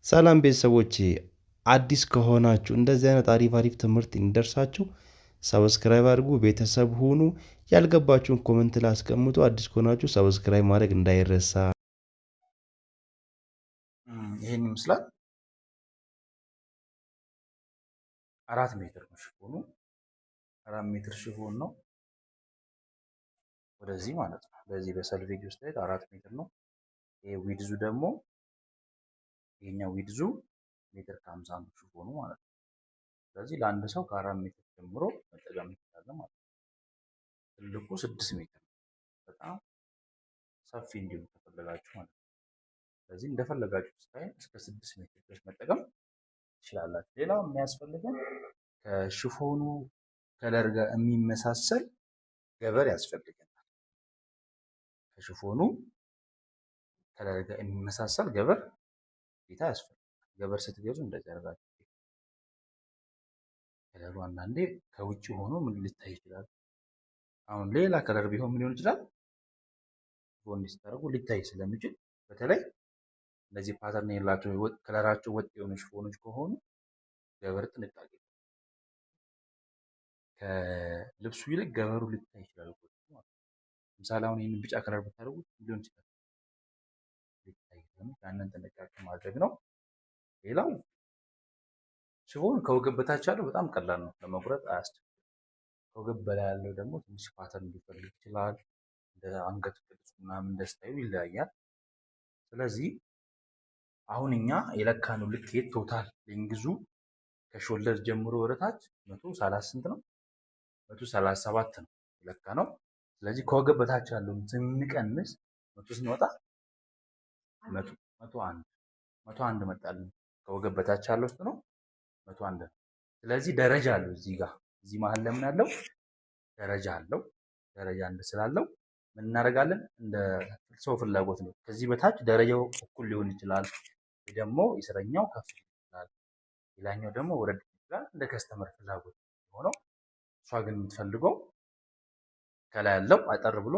ሰላም ቤተሰቦቼ፣ አዲስ ከሆናችሁ እንደዚህ አይነት አሪፍ ትምህርት እንዲደርሳችሁ ሰብስክራይብ አድርጉ፣ ቤተሰብ ሁኑ። ያልገባችሁን ኮመንት ላይ አስቀምጡ። አዲስ ከሆናችሁ ሰብስክራይብ ማድረግ እንዳይረሳ። ይሄን ይመስላል። 4 ሜትር ነው ሽፎኑ። 4 ሜትር ሽፎን ነው ወደዚህ ማለት ነው። በዚህ በሰልቬጅ ውስጥ ላይ 4 ሜትር ነው። ይሄ ዊድዙ ደግሞ ይሄኛው ዊድዙ ሜትር ከ50 ነው ሽፎኑ ማለት ነው። ስለዚህ ለአንድ ሰው ከ4 ሜትር ጀምሮ መጠቀም ይችላል ማለት ነው። ትልቁ 6 ሜትር ነው። በጣም ሰፊ እንዲሆን ከፈለጋችሁ ማለት ነው። ስለዚህ እንደፈለጋችሁ ስታይል እስከ 6 ሜትር ድረስ መጠቀም ትችላላችሁ። ሌላው የሚያስፈልገን ከሽፎኑ ከለር ጋር የሚመሳሰል ገበር ያስፈልገናል። ከሽፎኑ ከለር ጋር የሚመሳሰል ገበር ጌታ ያስፈልጋል። ገበር ስትገዙ እንደዚህ አድርጋችሁ ከለሩ አንዳንዴ ከውጭ ሆኖ ምን ሊታይ ይችላል። አሁን ሌላ ከለር ቢሆን ምን ሊሆን ይችላል? ሽፎን እንዲስታረጉ ሊታይ ስለሚችል በተለይ እነዚህ ፓተርን የሌላቸው ከለራቸው ወጥ የሆኑ ሽፎኖች ከሆኑ ገበር ጥንቃቄ ከልብሱ ይልቅ ገበሩ ሊታይ ይችላል። ለምሳሌ አሁን ይህንን ቢጫ ከለር ብታደርጉት ሊሆን ይችላል ሊታይ ስለሚችል ያንን ጥንቃቄ ማድረግ ነው። ሌላው ሽፎን ከወገብ በታች ያለው በጣም ቀላል ነው፣ ለመቁረጥ አያስቸግርም። ከወገብ በላይ ያለው ደግሞ ትንሽ ፓተርን ሊፈልግ ይችላል። እንደ አንገት ቅርጽ ምናምን እንደ ስታይሉ ይለያያል። ስለዚህ አሁን እኛ የለካነው ልኬት ቶታል ሌንግዙ ከሾልደር ጀምሮ ወደታች 130 ስንት ነው? 137 ነው የለካነው። ስለዚህ ከወገብ በታች ያለውን ስንቀንስ 100 ስንወጣ 101 መጣልን። ከወገብ በታች ያለው ውስጥ ነው 101 ነው። ስለዚህ ደረጃ አለው እዚህ ጋር እዚህ መሀል ለምን አለው? ደረጃ አለው። ደረጃ ስላለው ምን እናደርጋለን? እንደ ሰው ፍላጎት ነው። ከዚህ በታች ደረጃው እኩል ሊሆን ይችላል፣ ደግሞ የስረኛው ከፍ ይችላል፣ ሌላኛው ደግሞ ወረድ ይችላል። እንደ ከስተመር ፍላጎት ሆኖ እሷ ግን የምትፈልገው ከላይ ያለው አጠር ብሎ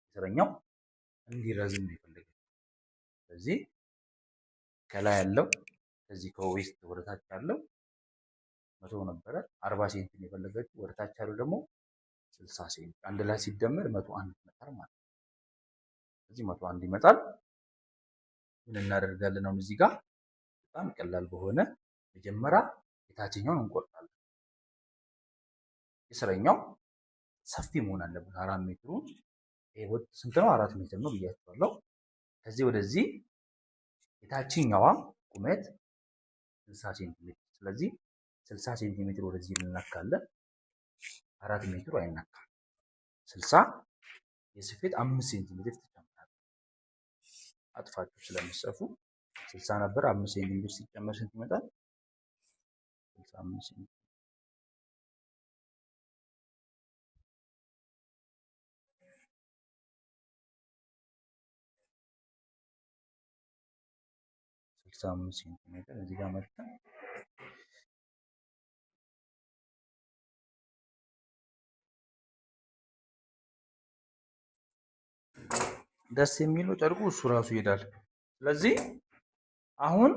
የስረኛው እንዲረዝም ነው የፈለገችው። ስለዚህ ከላይ ያለው ከዚህ ከዌስት ወደታች ያለው 100 ነበረ፣ 40 ሴንቲ ነው የፈለገችው። ወደታች ያለው ደግሞ 60 ሴንቲ፣ አንድ ላይ ሲደመር 101 ይመጣል ማለት ነው። ስለዚህ 101 ይመጣል። ምን እናደርጋለን? አሁን እዚህ ጋር በጣም ቀላል በሆነ መጀመሪያ የታችኛውን እንቆርጣለን። የስረኛው ሰፊ መሆን አለበት። 4 ሜትሩ ይሄ ወጥ ስንት ነው? 4 ሜትር ነው ብያችኋለሁ። ከዚህ ወደዚህ የታችኛዋ ቁመት 60 ሴንቲሜትር። ስለዚህ 60 ሴንቲሜትር ወደዚህ እንነካለን። 4 ሜትሩ አይነካም። 60 የስፌት 5 ሴንቲሜትር ትጨምራለህ። አጥፋችሁ ስለምትሰፉ 60 ነበር፣ 5 ሴንቲሜትር ሲጨመር ስንት ይመጣል? 65 ሴንቲሜትር። ሴንቲሜትር እዚህ ጋር መጥተን ደስ የሚለው ጨርቁ እሱ ራሱ ይሄዳል። ስለዚህ አሁን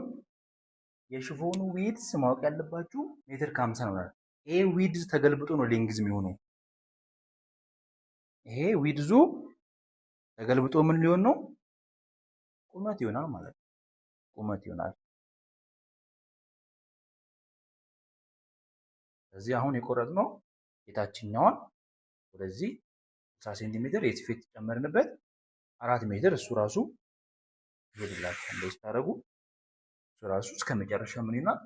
የሽፎኑ ዊድዝ ማወቅ ያለባችሁ ሜትር ከ50 ነው። ይሄ ዊድዝ ተገልብጦ ነው ሌንግዝ የሚሆነው። ይሄ ዊድዙ ተገልብጦ ምን ሊሆን ነው? ቁመት ይሆናል ማለት ነው። ቁመት ይሆናል። ስለዚህ አሁን የቆረጥነው የታችኛዋን ወደዚህ 60 ሴንቲሜትር የስፌት ጨመርንበት 4 ሜትር እሱ ራሱ ይሄድላችኋል። እንደዚህ ታደርጉ እሱ ራሱ እስከ መጨረሻ ምን ይሆናል?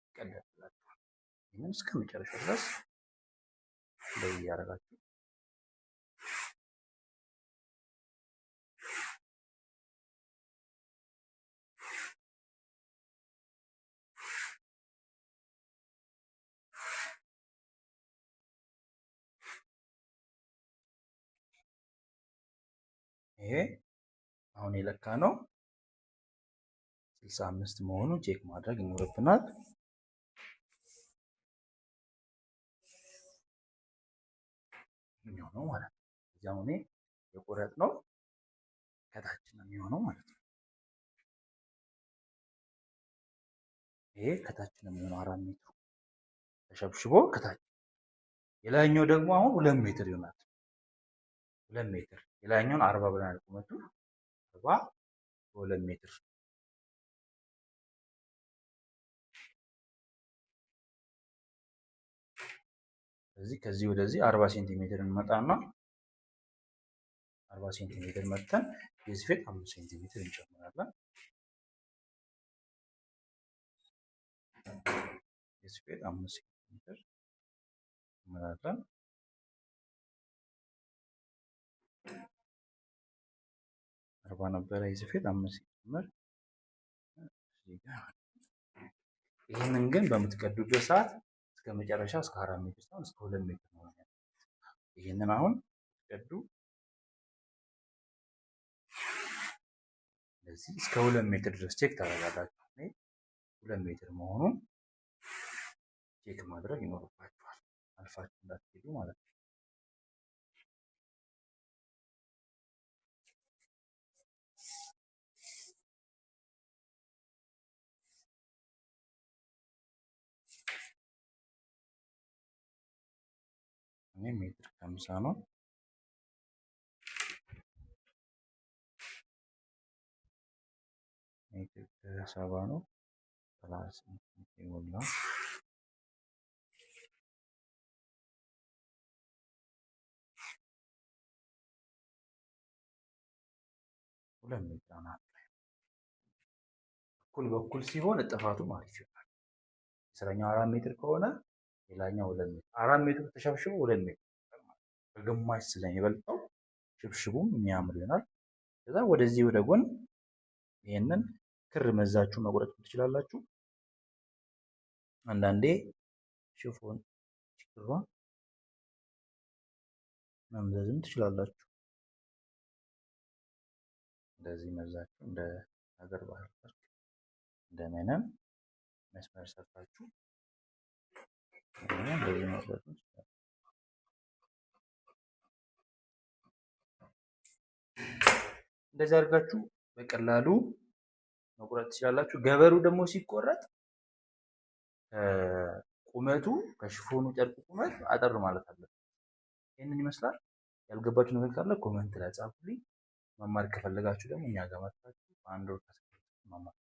ይቀደድላችኋል። ይህንን እስከ መጨረሻ ድረስ እንደዚህ ያደርጋችሁ ይሄ አሁን የለካ ነው 65 መሆኑን ቼክ ማድረግ ይኖርብናል። የሚሆነው ማለት ነው። እዚያው እኔ የቆረጥነው ከታች ነው የሚሆነው ማለት ነው። ይሄ ከታች ነው የሚሆነው 4 ሜትሩ ተሸብሽቦ ከታች። የላይኛው ደግሞ አሁን 2 ሜትር ይሆናል። 2 ሜትር የላይኛውን 40 ብለናል ቁመቱ 40 በ2 ሜትር ስለዚህ ከዚህ ወደዚህ 40 ሴንቲሜትር እንመጣና 40 ሴንቲሜትር መተን የስፌት 5 ሴንቲሜትር እንጨምራለን። የስፌት 5 ሴንቲሜትር እንጨምራለን። አርባ ነበረ የስፌት 5 ሲጨመር ይህንን ግን በምትቀዱበት ሰዓት እስከ መጨረሻ እስከ 4 ሜትር ሳይሆን እስከ 2 ሜትር ነው። ይህንን አሁን ቀዱ ስለዚህ እስከ 2 ሜትር ድረስ ቼክ ታደርጋላችሁ። 2 ሜትር መሆኑን ቼክ ማድረግ ይኖርባችኋል። አልፋችሁ እንዳትሄዱ ማለት ነው። እኔ ሜትር ከ50 ነው። ሜትር ከ70 ነው። 30 ይሞላ 2 ሜትር አናት ላይ እኩል በኩል ሲሆን እጥፋቱ አሪፍ ይሆናል። የስረኛው 4 ሜትር ከሆነ ሌላኛው 2 ሜትር 4 ሜትር ተሸብሽቦ 2 ሜትር በግማሽ ስለሚበልጠው ሽብሽቡም የሚያምር ይሆናል። ከዛ ወደዚህ ወደ ጎን ይሄንን ክር መዛችሁ መቁረጥ ትችላላችሁ። አንዳንዴ ሽፎን ክሯን መምዘዝም ትችላላችሁ። እንደዚህ መዛችሁ እንደ ሀገር ባህል እንደ መነን መስመር ሰርታችሁ እንደዚህ መቁረጥ ትችላላችሁ። እንደዚህ አድርጋችሁ በቀላሉ መቁረጥ ትችላላችሁ። ገበሩ ደግሞ ሲቆረጥ ቁመቱ ከሽፎኑ ጨርቅ ቁመት አጠር ማለት አለበት። ይህንን ይመስላል። ያልገባችሁ ነገር ካለ ኮመንት ላይ ጻፉልኝ። መማር ከፈለጋችሁ ደግሞ እኛ ጋር መጥታችሁ በአንድ ወር መማር